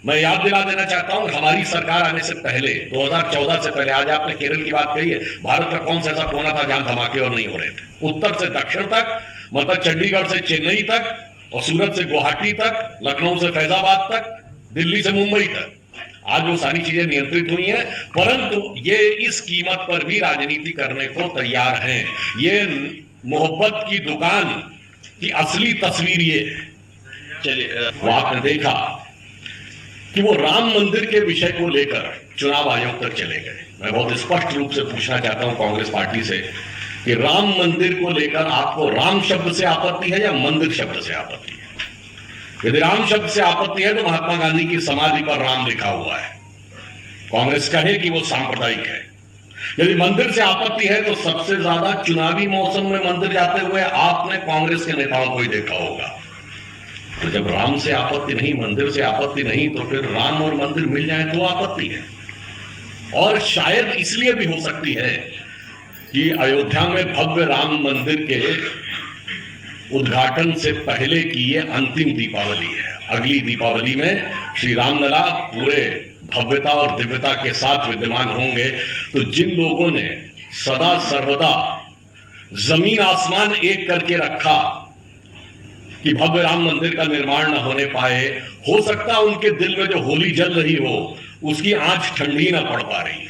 मैं याद दिला देना चाहता हूं, हमारी सरकार आने से पहले 2014 से पहले, आज आपने केरल की बात कही है, भारत का कौन सा ऐसा कोना था जहां धमाके और नहीं हो रहे थे? उत्तर से दक्षिण तक, मतलब चंडीगढ़ से चेन्नई तक, और सूरत से गुवाहाटी तक, लखनऊ से फैजाबाद तक, दिल्ली से मुंबई तक। आज वो सारी चीजें नियंत्रित हुई हैं, परंतु ये इस कीमत पर भी राजनीति करने को तैयार हैं। ये मोहब्बत की दुकान की असली तस्वीर ये है। चलिए, वो आपने देखा कि वो राम मंदिर के विषय को लेकर चुनाव आयोग तक चले गए। मैं बहुत स्पष्ट रूप से पूछना चाहता हूं कांग्रेस पार्टी से कि राम मंदिर को लेकर आपको राम शब्द से आपत्ति है या मंदिर शब्द से आपत्ति है? यदि राम शब्द से आपत्ति है तो महात्मा गांधी की समाधि पर राम लिखा हुआ है, कांग्रेस कहे कि वो सांप्रदायिक है। यदि मंदिर से आपत्ति है तो सबसे ज्यादा चुनावी मौसम में मंदिर जाते हुए आपने कांग्रेस के नेताओं को ही देखा होगा। तो जब राम से आपत्ति नहीं, मंदिर से आपत्ति नहीं, तो फिर राम और मंदिर मिल जाए तो आपत्ति है। और शायद इसलिए भी हो सकती है कि अयोध्या में भव्य राम मंदिर के उद्घाटन से पहले की ये अंतिम दीपावली है। अगली दीपावली में श्री रामलला पूरे भव्यता और दिव्यता के साथ विद्यमान होंगे। तो जिन लोगों ने सदा सर्वदा जमीन आसमान एक करके रखा कि भव्य राम मंदिर का निर्माण न होने पाए, हो सकता है उनके दिल में जो होली जल रही हो उसकी आंच ठंडी ना पड़ पा रही।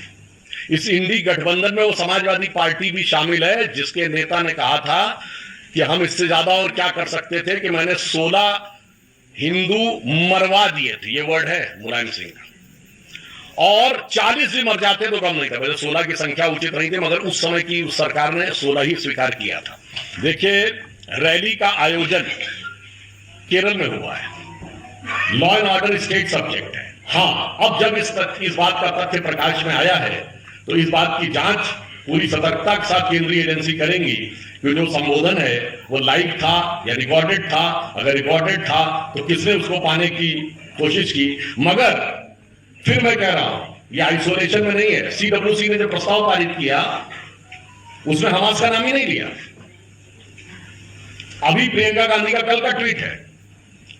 इस इंडी गठबंधन में वो समाजवादी पार्टी भी शामिल है, जिसके नेता ने कहा था कि हम इससे ज्यादा और क्या कर सकते थे कि मैंने 16 हिंदू मरवा दिए थे, ये वर्ड है मुलायम सिंह का, और 40 भी मर जाते तो कम नहीं था। वैसे 16 की संख्या उचित नहीं थी, मगर उस समय की उस सरकार ने 16 ही स्वीकार किया था। देखिए, रैली का आयोजन केरल में हुआ है, law and order state subject है। हाँ, अब जब इस बात का तथ्य प्रकाश में आया है तो इस बात की जांच पूरी सतर्कता के साथ केंद्रीय एजेंसी करेंगी कि जो संबोधन है वो लाइव था या रिकॉर्डेड था। अगर रिकॉर्डेड था तो किसने उसको पाने की कोशिश की। मगर फिर मैं कह रहा हूं, ये आइसोलेशन में नहीं है। सीडब्ल्यूसी ने जो प्रस्ताव पारित किया उसमें हमास का नाम ही नहीं लिया। अभी प्रियंका गांधी का कल का ट्वीट है,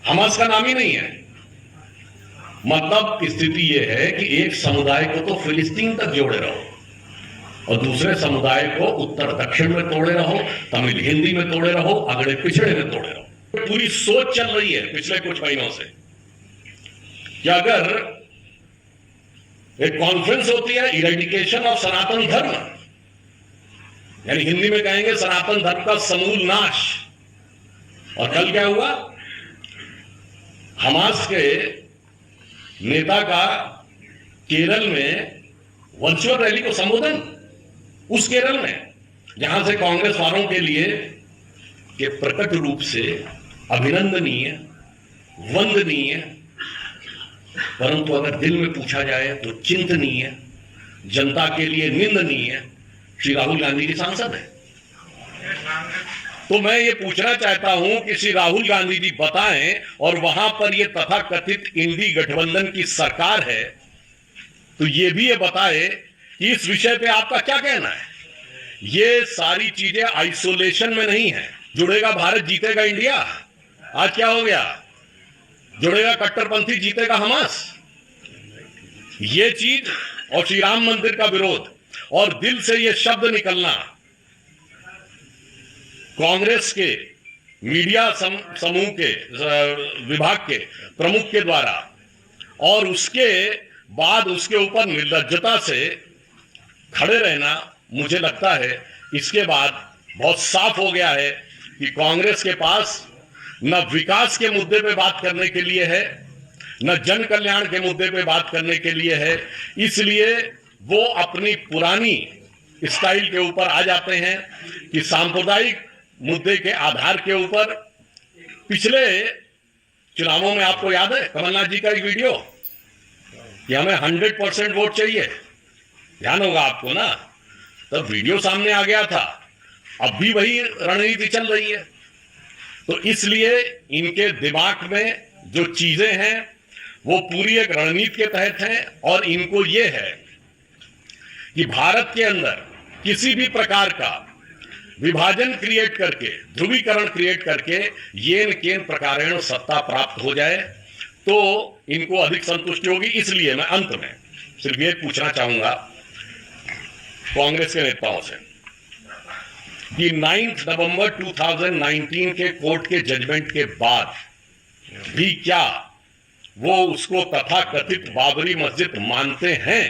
हमास का नाम ही नहीं है। मतलब स्थिति यह है कि एक समुदाय को तो फिलिस्तीन तक जोड़े रहो और दूसरे समुदाय को उत्तर दक्षिण में तोड़े रहो, तमिल हिंदी में तोड़े रहो, अगड़े पिछड़े में तोड़े रहो। पूरी सोच चल रही है पिछले कुछ महीनों से कि अगर एक कॉन्फ्रेंस होती है इरेडिकेशन ऑफ सनातन धर्म, यानी हिंदी में कहेंगे सनातन धर्म का समूल नाश। और कल क्या हुआ? हमास के नेता का केरल में वर्चुअल रैली को संबोधन, उस केरल में जहां से कांग्रेस वालों के लिए के प्रकट रूप से अभिनंदनीय, वंदनीय, परंतु अगर दिल में पूछा जाए तो चिंतनीय, जनता के लिए निंदनीय श्री राहुल गांधी जी सांसद है। तो मैं ये पूछना चाहता हूं कि श्री राहुल गांधी जी बताएं, और वहां पर ये तथाकथित इंडी गठबंधन की सरकार है, तो ये भी ये बताए कि इस विषय पे आपका क्या कहना है। ये सारी चीजें आइसोलेशन में नहीं है। जुड़ेगा भारत, जीतेगा इंडिया। आज क्या हो गया? जुड़ेगा कट्टरपंथी, जीतेगा हमास। ये चीज और श्री राम मंदिर का विरोध और दिल से ये शब्द निकलना कांग्रेस के मीडिया समूह के विभाग के प्रमुख के द्वारा, और उसके बाद उसके ऊपर निर्लज्जता से खड़े रहना, मुझे लगता है इसके बाद बहुत साफ हो गया है कि कांग्रेस के पास न विकास के मुद्दे पे बात करने के लिए है, न जन कल्याण के मुद्दे पे बात करने के लिए है। इसलिए वो अपनी पुरानी स्टाइल के ऊपर आ जाते हैं कि सांप्रदायिक मुद्दे के आधार के ऊपर। पिछले चुनावों में आपको याद है कमलनाथ जी का एक वीडियो कि हमें 100% वोट चाहिए, ध्यान होगा आपको ना, तब वीडियो सामने आ गया था। अब भी वही रणनीति चल रही है। तो इसलिए इनके दिमाग में जो चीजें हैं वो पूरी एक रणनीति के तहत हैं, और इनको ये है कि भारत के अंदर किसी भी प्रकार का विभाजन क्रिएट करके, ध्रुवीकरण क्रिएट करके येन केन प्रकारेण सत्ता प्राप्त हो जाए, तो इनको अधिक संतुष्टि होगी। इसलिए मैं अंत में सिर्फ ये पूछना चाहूंगा कांग्रेस के नेताओं से कि 9 नवंबर 2019 के कोर्ट के जजमेंट के बाद भी क्या वो उसको तथाकथित बाबरी मस्जिद मानते हैं